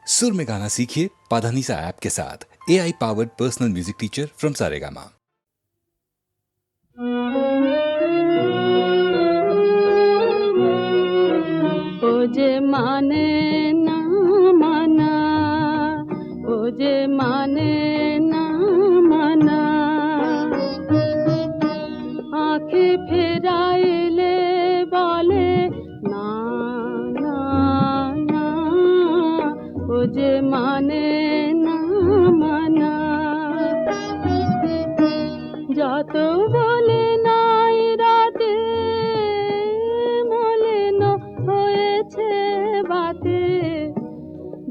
सुर में गाना सीखिए पाधानीसा ऐप के साथ। AI powered personal music teacher from Saregama. ও যে মানে না মানা, ও যে মানে না মানা, আঁখে ফেরাইলে বলে না না না, ও যে মানে না মানা। যত বলে নাই রাতে মলিন হয়েছে বাতে,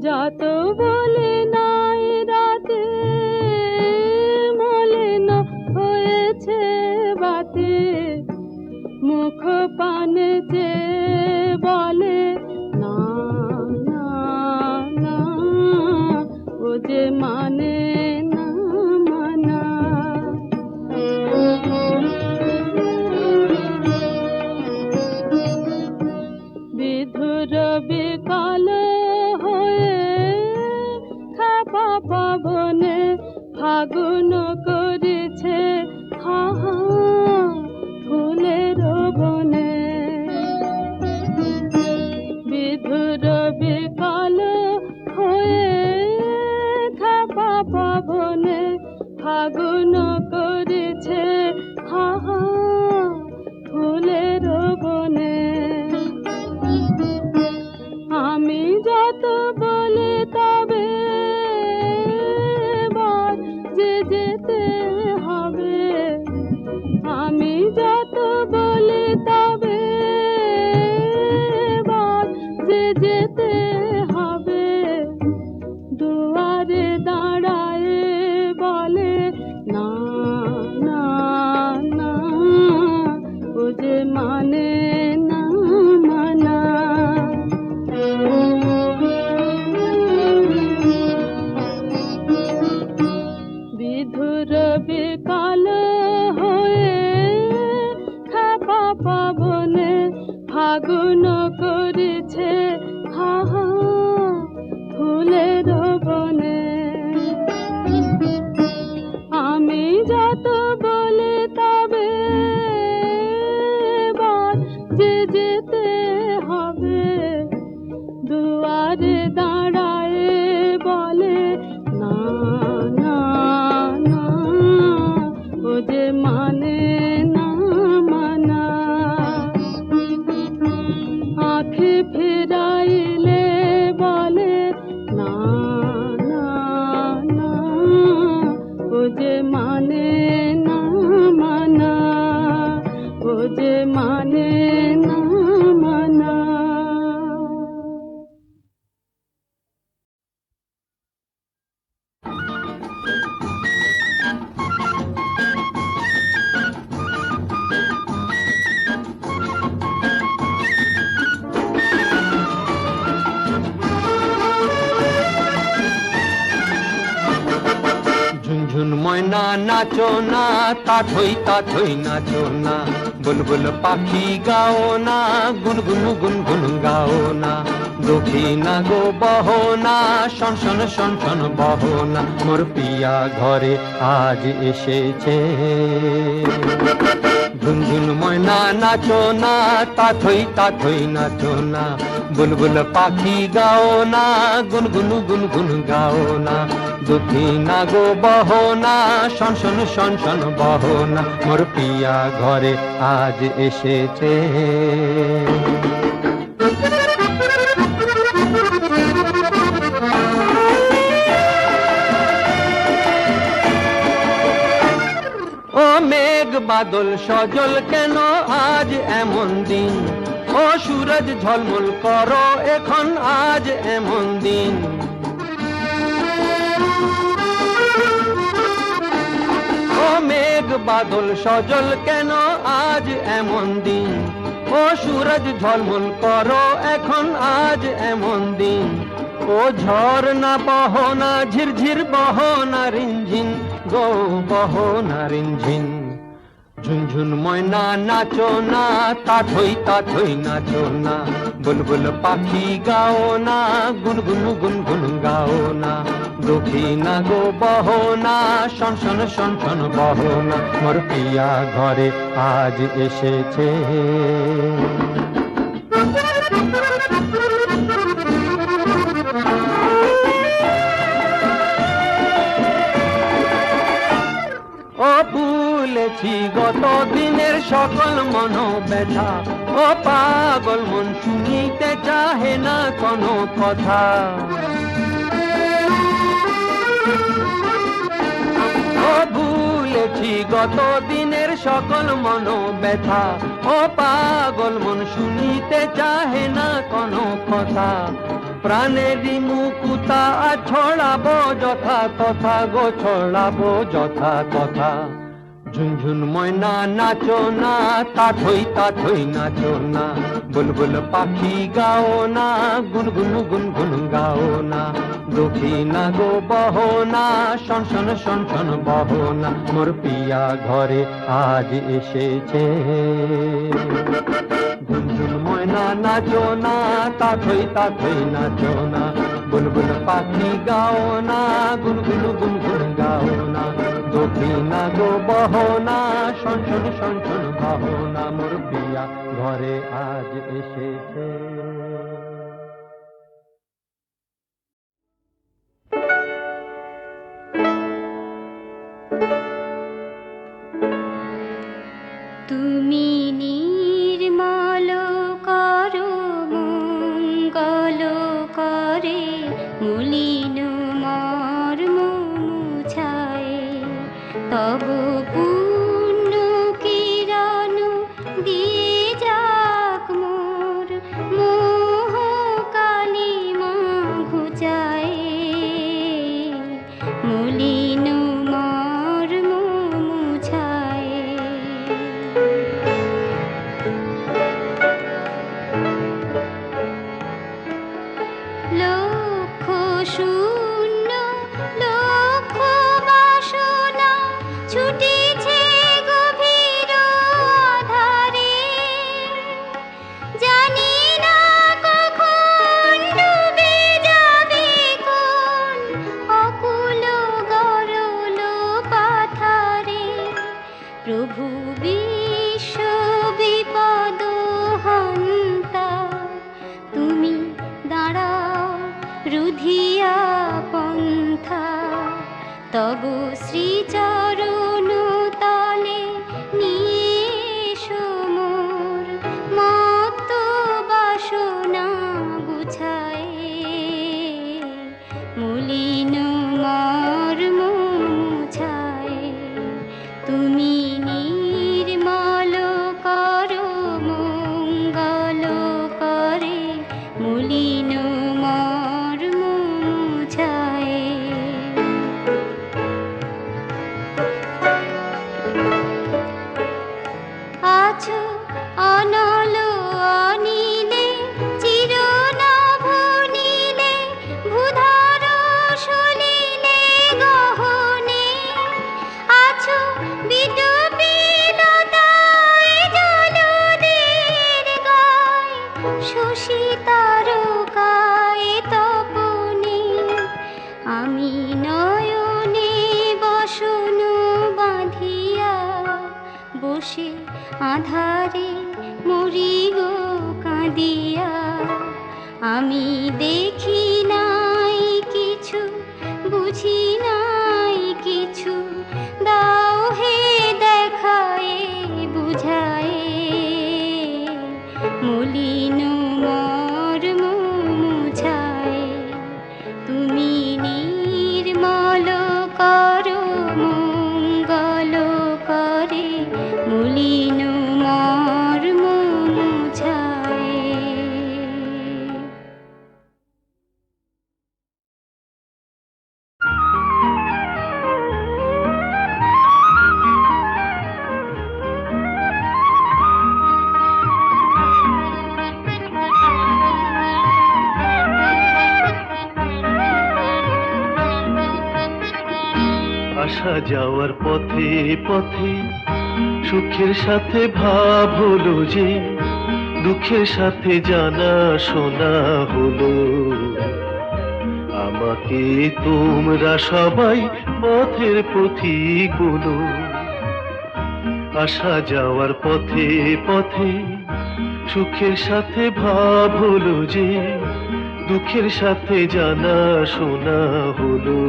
যত বলে নাই রাতে মলিন হয়েছে বাতে, মুখ পানে যে বলে না না না, ও যে মানে না মানা। বিধুর বিকাল হয়ে খাপা পাবনে ফাগুন করেছে হা হা ফুলের বনে। বিধুর বিকাল হয়ে খাপা পাবনে ফাগুন করেছে হা হা ফুলের বনে। আমি যত বলে তবে বার যে যেতে হবে, আমি যত বলে তবে বার যে যেতে হবে। দুয়ারে দাঁড়ায় বলে না না না, ও যে মানে না মানা। বিধুর বিকাল হয়ে খাপা পাবনে ফাগুন করেছে হা হা ফুলের বনে। আমি যত বলে তবে বার যে যেতে হবে। দুয়ারে দাঁড়ায় বলে না না না, ও যে মানে না মানা। আঁখে ফেরাইলে বলে না না না, ও যে মানে না মানা, ও যে মানে না মানা। ঝুনঝুন ময়না নাচো না, তাথই নাচো না, বুলবুল পাখি গাও না, গুনগুন গুনগুন গাও না। দক্ষিণা গো বহো না, শন শন শন শন বহো না, মোর পিয়া ঘরে আজ এসেছে। ঝুনঝুন ময়না নাচো না, তাথই নাচো না, বুলবুল পাখি গাও না, গুনগুন গুনগুন গাও না। দক্ষিণা গো বহো না, শন শন শন শন বহো না, মোর পিয়া ঘরে আজ এসেছে। ও মেঘ বাদল সজল কেন আজ এমন দিন, ও সূরজ ঝলমল করো এখন আজ এমন দিন। ও মেঘ বাদল সজল কেন আজ এমন দিন, ও সূরজ ঝলমল করো এখন আজ এমন দিন। ও ঝর্ণা বহো না, ঝিরঝির বহো না রিনঝিন গো বহো না রিনঝিন। ঝুনঝুন ময়না নাচো না, তা থই নাচো না, বুলবুল পাখি গাও না, গুনগুন গুনগুন গাও না, দুঃখী না গো বহো না, শন শন শন শন বহো না, মোর পিয়া ঘরে আজ এসেছে। ও ভুলেছি গত দিনের সকল মনোব্যথা, ও পাগল মন শুনিতে চাহে না কোনো কথা। ও ভুলেছি গত দিনের সকল মনোব্যথা, ও পাগল মন শুনিতে চাহে না কোনো কথা। প্রাণেরই মুকুতা ছড়াবো যথা তথা গো, ছড়াবো যথা তথা। ঝুনঝুন ময়না নাচো না, তা থই নাচো না, বুলবুল পাখি গাও না, গুনগুন গুনগুন গাও না, দুঃখী না গো বহো না, শন শন শন শন বহো না, মোর পিয়া ঘরে আজ এসেছে। ঝুনঝুন ময়না নাচো না, তা থই নাচো না, বুলবুল পাখি গাও না, গুনগুন গুনগুন গাও না, দুঃখী না গো বহো না, শন শন শন শন বহো না, মোর পিয়া ঘরে আজ এসেছে। তুমি নির্মল করো মঙ্গল করে, মলিন মর্ম মুছায়, তব পূর্ণ কিরণ দিয়ে যাক মোর মোহ কালিমা ঘুচায়, মলিন মর্ম মুছায়। লক্ষ শূন্য লক্ষ বাসনা ছুটেছে গভীর আধারে, জানি না কখন ডুবে যাবে কোন অকুল গরল পাথারে। প্রভু বিশ্ব বিপদ হন্তা, তুমি দাঁড়াও রুধিয়া পন্থা, তব শ্রীচরণ তলে নিয়ে এসো মোর মত্ত বাসনা গুছায়, মলিন মর্ম মুছায়। তুমি নির্মল করো মঙ্গল করে, মলিন মর্ম মুছায়। আছো অনল অনিলে, চিরনভ নীলে, ভূধর সলিলে গহনে, আছো বিদ্যুৎলতায় জলদের গায়, শশী তারকায় তপনে। আমি নয়নে বসন বাঁধিয়া বসে আধারে মরি গো কাঁদিয়া, আমি দেখি নাই কিছু, বুঝি নাই কিছু, দাও হে দেখায় বুঝায়, মলিন মর্ম মুছায়। তুমি নির্মল করো মঙ্গল করে, মলিন মর্ম মুছায়। আসা যাওয়ার পথে পথে সুখের সাথে ভাব হলো যে, দুঃখের সাথে জানা শোনা হলো। আমাকে তোমরা সবাই পথের পথিক বলো। আসা যাওয়ার পথে পথে সুখের সাথে ভাব হলো যে, দুঃখের সাথে জানা শোনা হলো।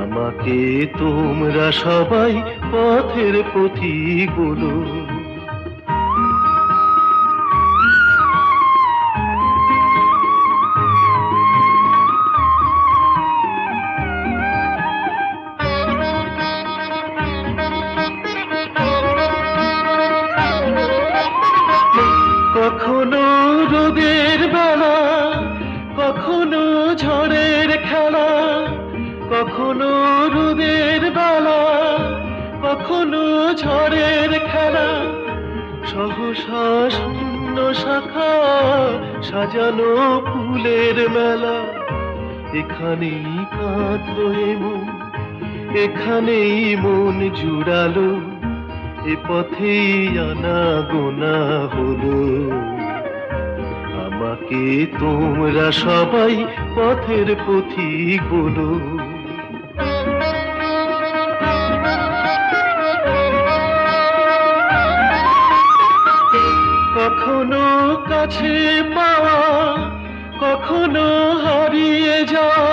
আমাকে তোমরা সবাই পথের পথিক বলো। কখনো রোদের বেলা, কখনো ঝড়ের খেলা, কখনো রোদের বেলা, কখনো ঝড়ের খেলা। সহসা শূন্য শাখা সাজানো ফুলের মেলা। এখানেই কাঁদলো মন, এখানেই মন জুড়ালো। এ পথেই আনা গোনা হলো। আমাকে তোমরা সবাই পথের পথিক বলো। কখনো কাছে পাওয়া, কখনো হারিয়ে যাওয়া,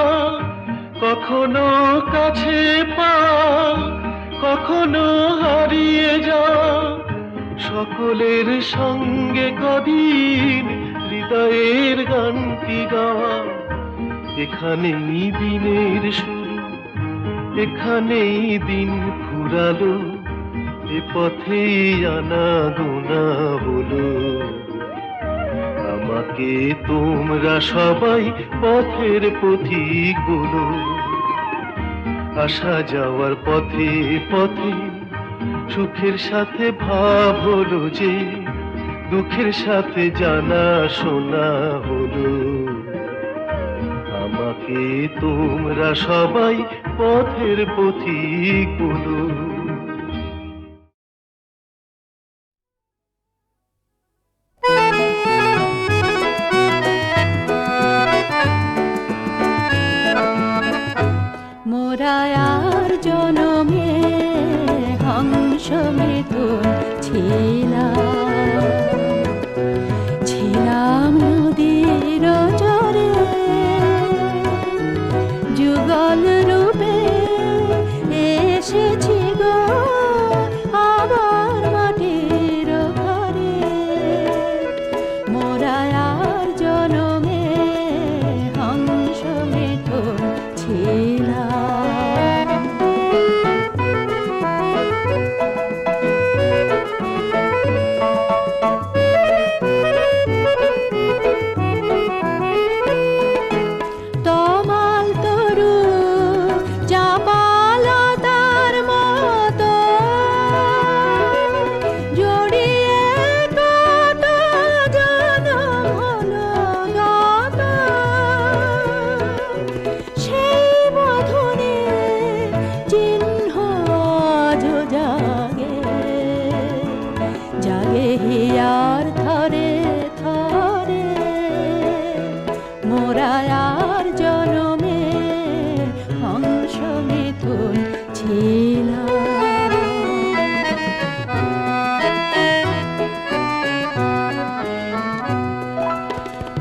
কখনো কাছে পাওয়া, কখনো হারিয়ে যাওয়া। সকলের সঙ্গে কদিন হৃদয়ের গানটি গাওয়া। এখানেই দিনের শুরু, এখানেই দিন ফুরালো। এ পথেই আনা গোনা হলো। আমাকে তোমরা সবাই পথের পথিক বলো। আসা যাওয়ার পথে পথে সুখের সাথে ভাব হলো যে, দুঃখের সাথে জানা শোনা হলো। আমাকে তোমরা সবাই পথের পথিক বলো। মোরায়ার জনমে হংস মিথুন ছিলাম নদীর চরে। যুগল রূপে এসেছি গো আবার মাটির ঘরে। মোরায়ার জনমে হংস মিথুন ছিলাম। মোরায়ার জনমে হংস মিথুন ছিলাম।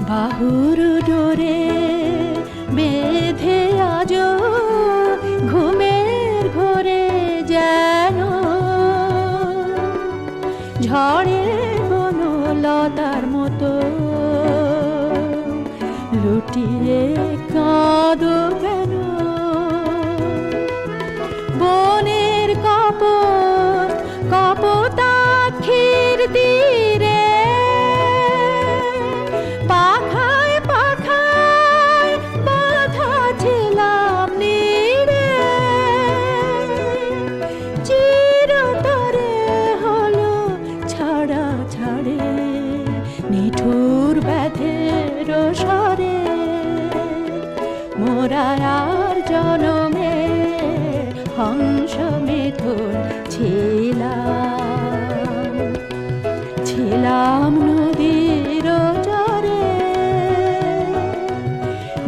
বাহুর ডোরে বেঁধে আজ ঘুমের ঘোরে যেন ঝড়ে বনলতার মতো লুটিয়ে কাঁদো কেন। বনের কপোত কপোতাক্ষীর তীরে পাখায় পাখায় বাঁধা ছিলাম নীড়ে। চিরতরে হলো ছাড়া ছাড়ে নিঠুর ব্যাধের স্বরে। মোরায়ার জনমে হংস হংস মিথুন ছিলাম নদীর চরে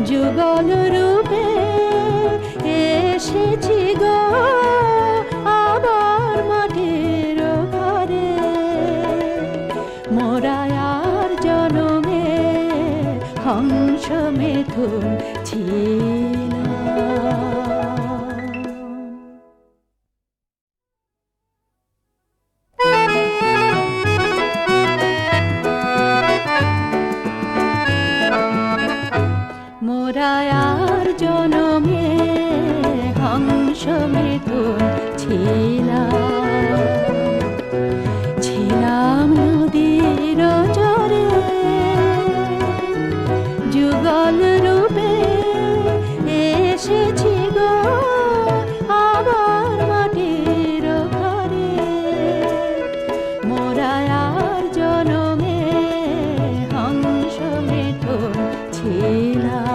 যুগল রূপে এসেছি গো আবার মাটির ঘরে মোরায়ার জনমে হংস মিথুন ছিলাম। মোরায়ার জনমে হংস মিথুন ছিলাম নদীর চরে যুগল রূপে এসেছি গো আবার মাটির ঘরে মোরায়ার জনমে হংস মিথুন ছিলাম।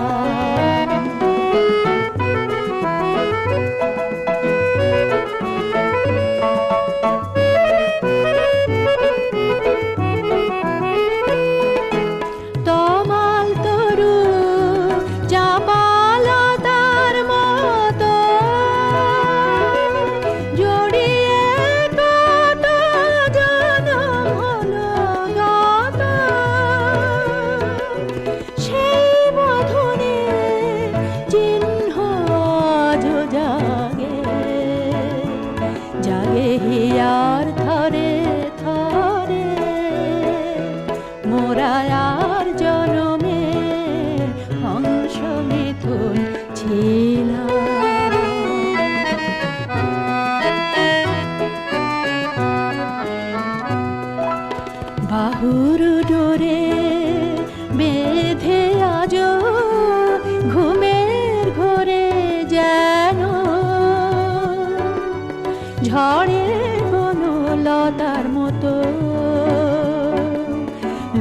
তমাল তরু চাপালতার মতো জড়িয়ে কত জনম হলো গত সেই মধুরে চিহ্ন আজ জাগে হিয়ার থরে থরে মোরায়ার জনমে হংস মিথুন ছিলাম। বাহুর ডোরে বেঁধে আজ ঘুমের ঘোরে যেন ঝড়ের বনলতার মতো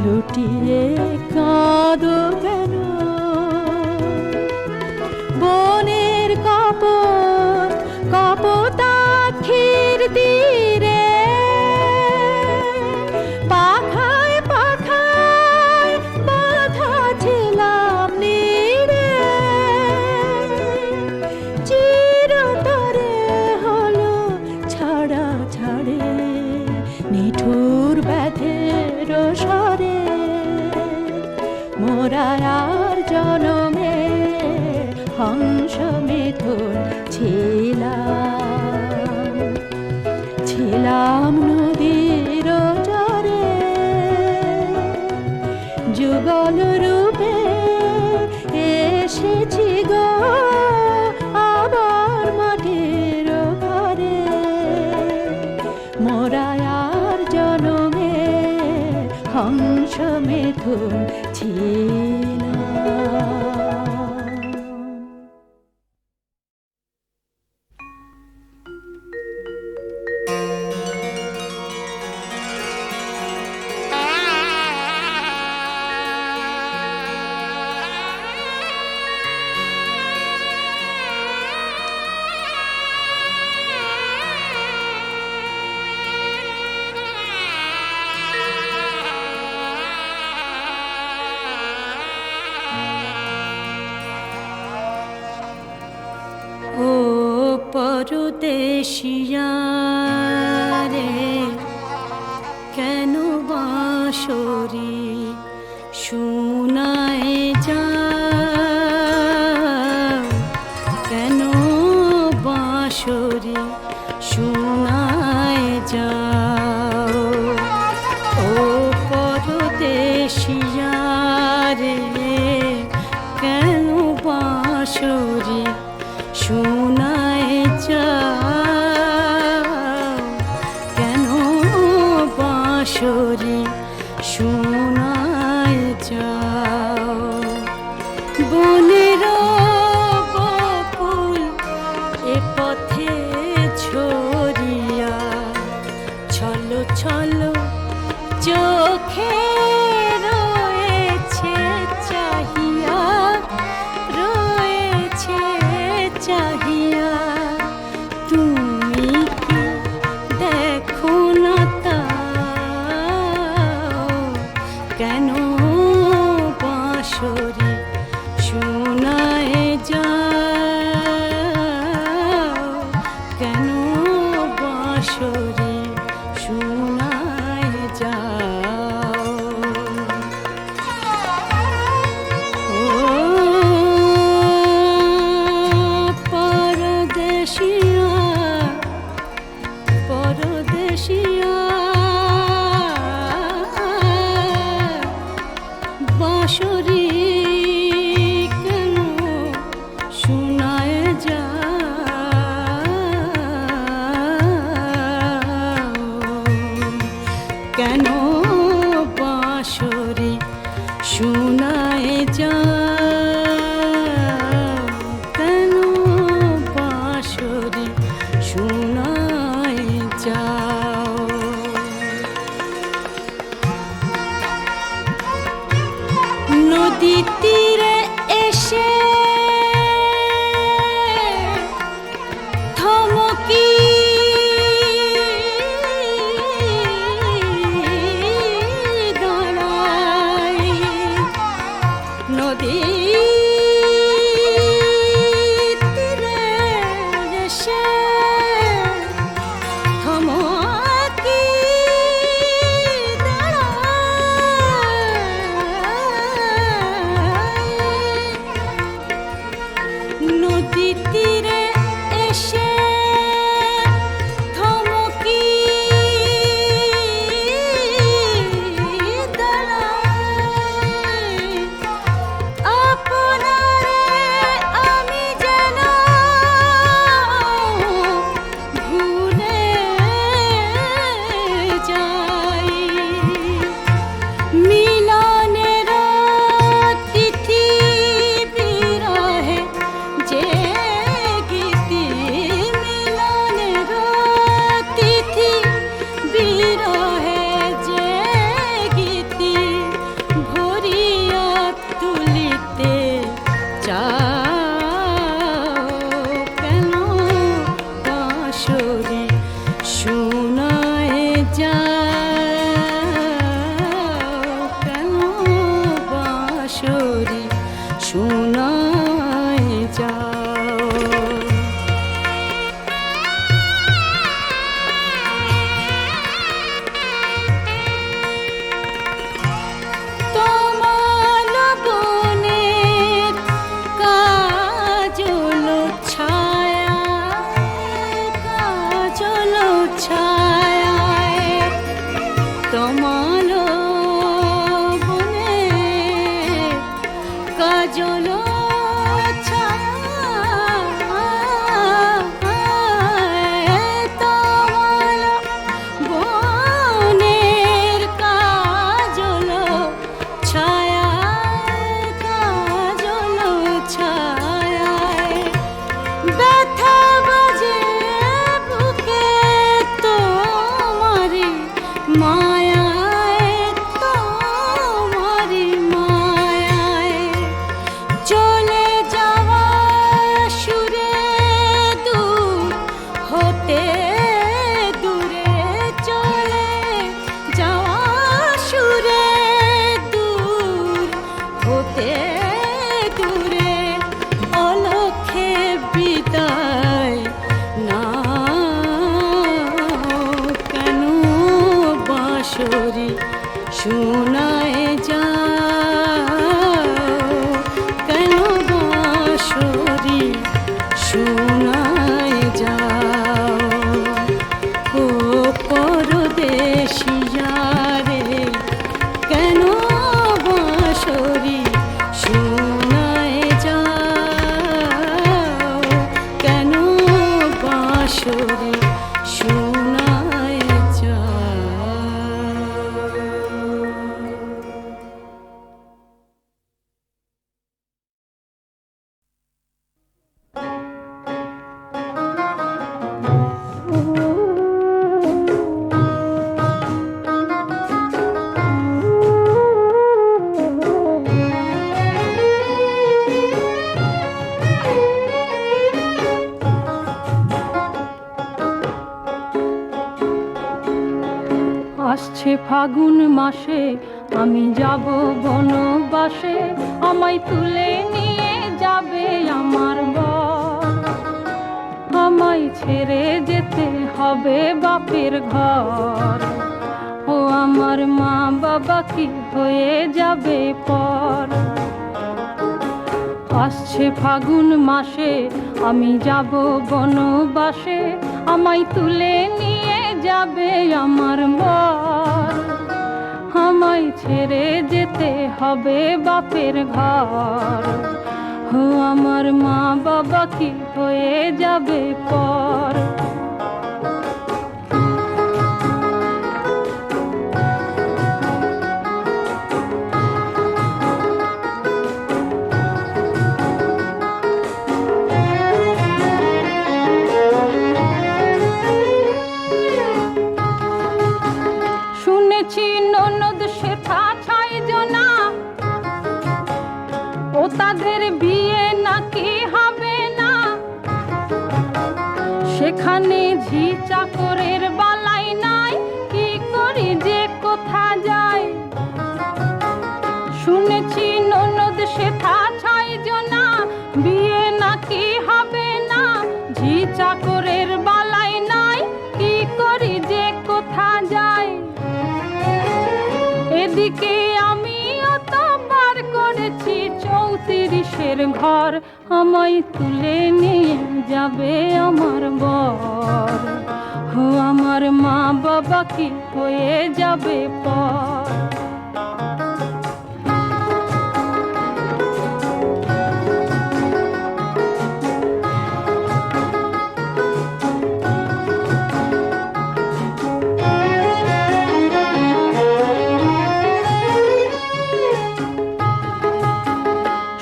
লুটিয়ে কাঁদো কেন বনের কপোতাক্ষীর তীরে পাখায় পাখায় বাঁধা ছিলাম নীড়ে চিরতরে হলো ছাড়া ছাড়ে নিঠুর ব্যাধের স্বরে মোরায়ার জনমে হংস মিথুন ছিলাম নদীর চরে যুগল রূপে এসেছি গো আবার মাটির ঘরে মোরায়ার জনমে হংস মিথুন ছিলাম। পরদেশিয়া রে কেন বাঁশরি শোনায় যা কেন বাঁশরি শোনায় যাও ও পরদেশিয়া রে কেন বাঁশরি শোনায় যাও কেন বাঁশরি শোনায় যাও বনের বকুল এ পথে ছড়িয়া ছলো ছলো চোখে রয়েছে চাহিয়া যাও। তোমার বনের কাজল ছায়া, কাজল ছায়ায় তোমার বনের কাজল শোনায় যাও, কেন বাঁশরি শোনায় যাও। ও পরদেশিয়া রে, কেন বাঁশরি শোনায় যাও, কেন বাঁশরি শোনায় যাও। আসছে ফাগুন মাসে আমি যাব বনবাসে, আমায় তুলে নিয়ে যাবে আমার বর। আমায় ছেড়ে যেতে হবে বাপের ঘর, ও আমার মা বাবা কি হয়ে যাবে পর। আসছে ফাগুন মাসে আমি যাব বনবাসে, আমায় তুলে নিয়ে যাবে আমার বর। আমায় ছেড়ে যেতে হবে বাপের ঘর, ও আমার মা বাবা কি হয়ে যাবে পর। শুনেছি ননদ শেঠা ছাই জনা, ও তাদের বিয়ে নাকি হবে না। সেখানে ঝি চাকরের বালাই নাই, কি করি যে কোথা যাই। শুনেছি ননদ শেঠা ছাই জনা, বিয়ে নাকি হবে না। ঝি চাকরের বালাই নাই, কি করি যে কোথা যাই। এদিকে আমি অতবার করেছি 34 ঘর, আমায় তুলে নিয়ে যাবে আমার বর, ও আমার মা বাবা কি হয়ে যাবে পর।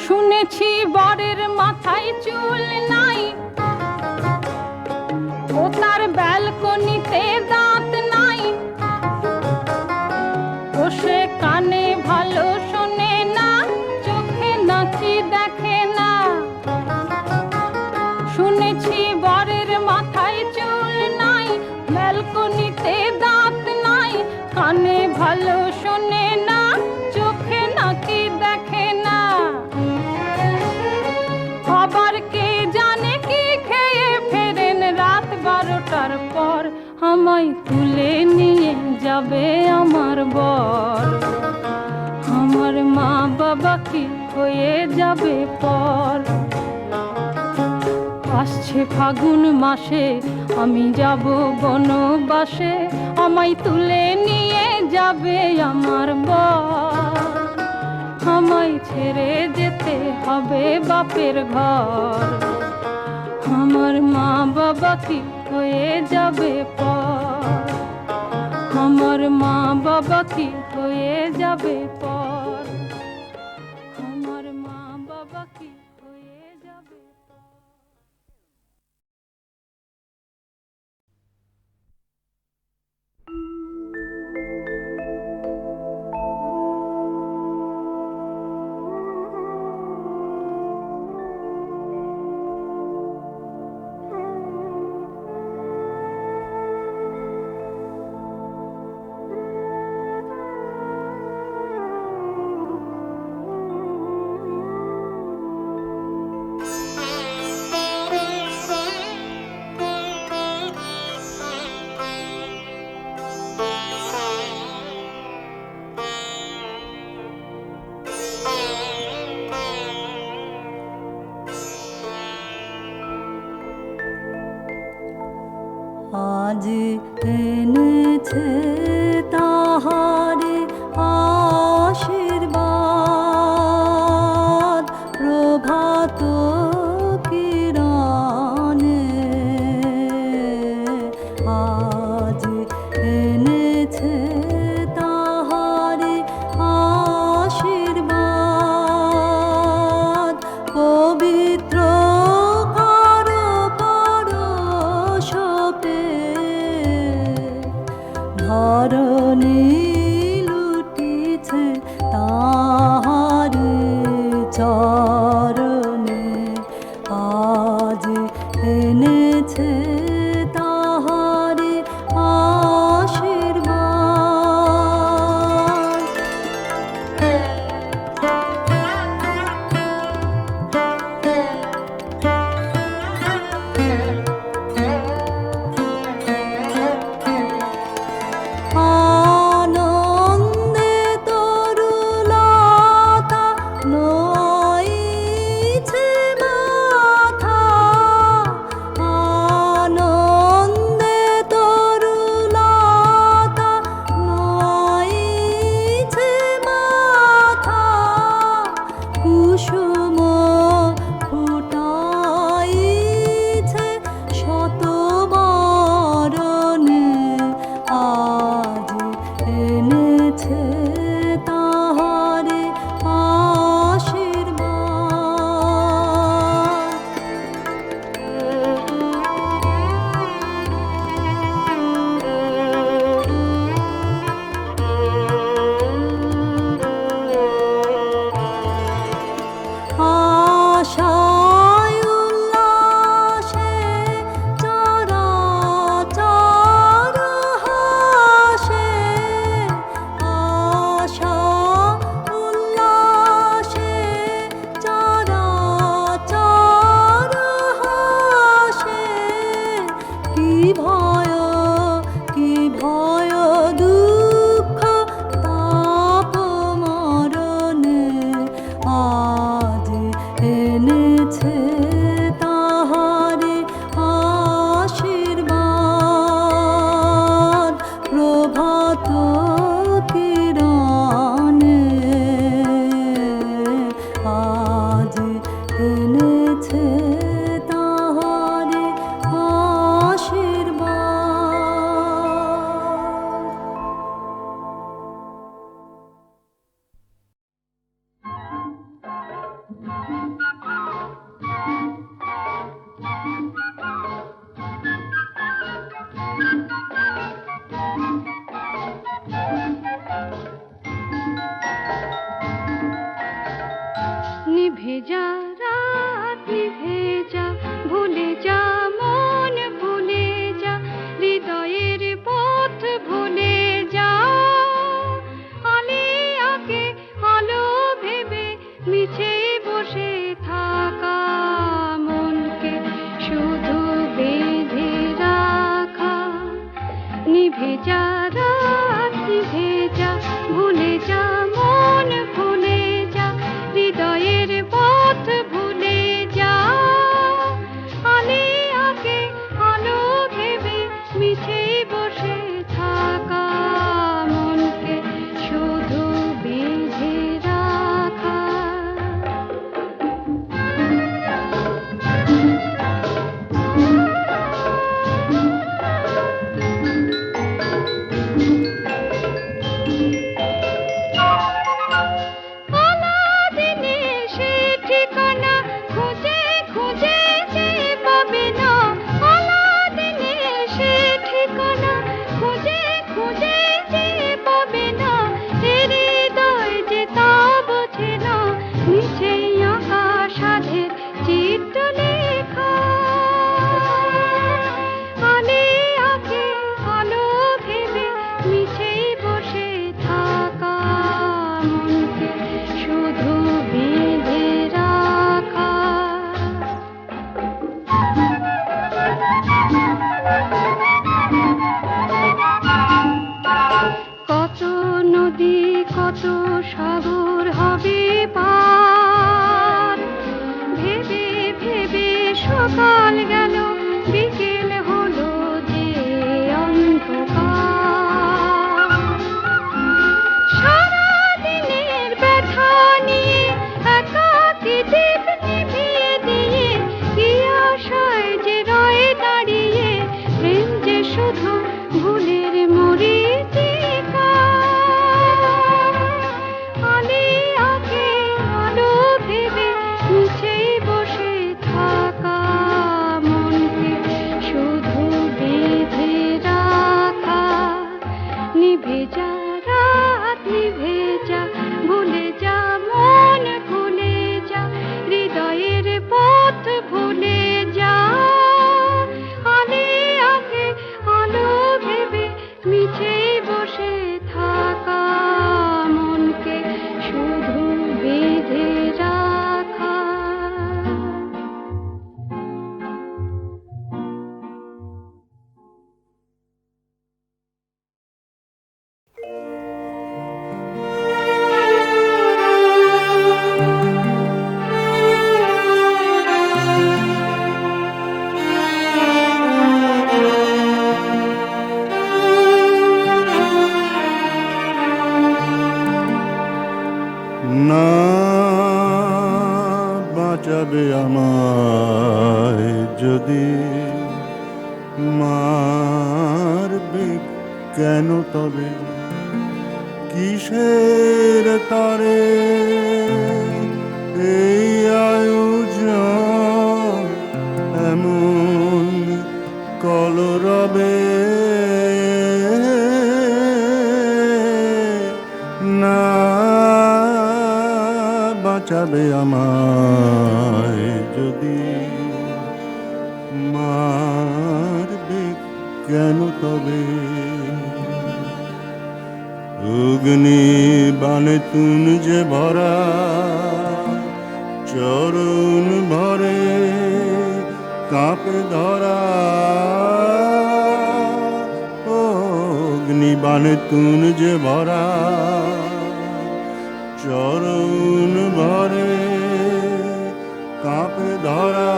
শুনেছি বরের মাথায় চুল নাই, ও তার ব্যালকনিতে দাঁত নাই। ও সে তুলে নিয়ে যাবে আমার বর। আমার মা বাবা কি হয়ে যাবে পর। আসছে ফাগুন মাসে আমি যাব বনবাসে, আমায় তুলে নিয়ে যাবে আমার বর। আমায় ছেড়ে যেতে হবে বাপের ঘর। আমার মা বাবা কি হয়ে যাবে পর। আমার মা বাবা কি হয়ে যাবে পর। আমার মা বাবা কি হয়ে যাবে পর। আজ এনেছে তাহারে আশীর্বাদ প্রভাত কিরণে। আজ এনেছে তাহারে আশীর্বাদ পবিত্র ধরণী লুটিছে তাহারি চরণে। আজ এনেছে তাহারি আশীর্বাদ। আনন্দে তরুলতা নইছে মাথা। আনন্দে তরুলতা নইছে মাথা। কুসুম ফুটাইছে শতবরণে। আজ এনেছে তাহারে আশীর্বাদ। আশায় উল্লাসে চরাচর হাসে। আশা উল্লাসে চরাচর হাসে। কি ভয় দুঃখ তাপ মরণে। আজ এনেছে তাহারে আশীর্বাদ প্রভাত কিরণে। আজ এনেছে তাহারে আশীর্বাদ। নিভে যা রাত নিভে যা, ভুলে যা মন ভুলে যা, হৃদয়ের পথ ভুলে যা। আলিয়াকে আলো ভেবে মিছে বসে থাকা মনকে শুধু নিভে যা রাত নিভে যা ভুলে যা মন ভুলে যা হৃদয়ের পথ ভুলে যা আলে আগে আলো ভেবে মিছেই বসে থাকা মনকে শুধু বেঁধে রাখা আলাদিনে সে ঠিকানা খুঁজে খুঁজে যে পাবে না আলাদিনে সে ঠিকানা খুঁজে খুঁজে যে পাবে না হৃদয় যে তা বোঝে না নিচেই আঁকা সাধের চিত্র লেখা আলে আঁকে আলো ভেবে মিছেই বসে থাকা মনকে শুধু বেঁধে রাখা কত নদী কত সাগর হবে পার ভেবে ভেবে সকাল গেল বিকেল হলো যে অন্ধকার সারাদিনের ব্যথা নিয়ে একাকী দীপ নিভিয়ে দিয়ে কি আশায় যে রয়ে দাঁড়িয়ে প্রেম যে শুধু ভুলের মরীচিকা আলে আগে আলো ভেবে নিচেই বসে থাকা মনকে শুধু বেঁধে রাখা নিভে যা রাত নিভে যা ভুলে যা মন ভুলে যা হৃদয়ের পথ ভুলে যা আলে আগে আলো ভেবে মিছেই বসে থাকা মনকে শুধু বেঁধে রাখা না বাঁচাবে আমায় যদি মারবে কেন তবে কিসের তরে এই আয়োজন এমন কলরবে না বাঁচাবে আমায় যদি মারবে কেন তবে অগ্নি বানে তুন যে ভরা চরণ ভরে কাঁপে ধরা অগ্নি বানে তুন যে ভরা চরণ ভরে কাঁপে ধরা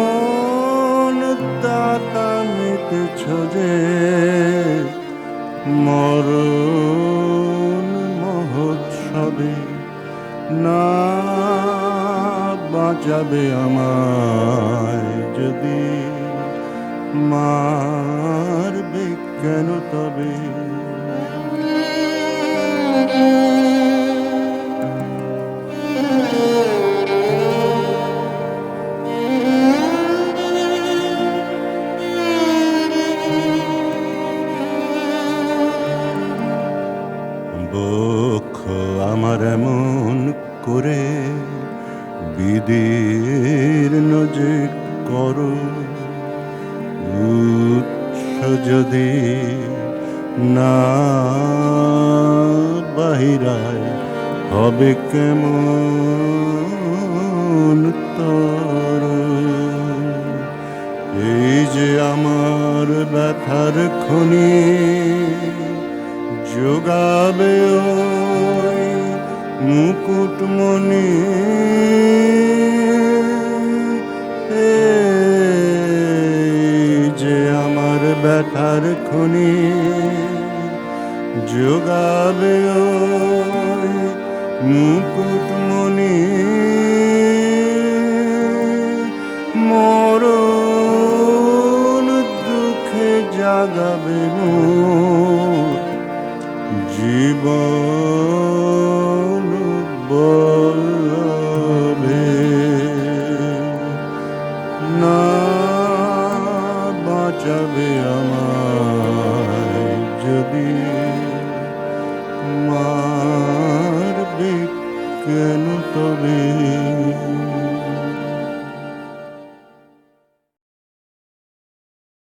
জীবন দাতা মিটেছ যে মরণ মহোৎসবে না বাঁচাবে আমায় যদি মারবে কেন তবে বক্ষ আমার এমন করে বিদীর্ণ যে করো উৎস যদি না বাহিরায় হবে কেমন তর এই যে আমার ব্যথার খনি যোগাবে ওই মুকুটমণি এই যে আমার ব্যথার খনি যোগাবে ওই মুকুটমণি মরণ দুঃখে জাগাবে মোর জীবন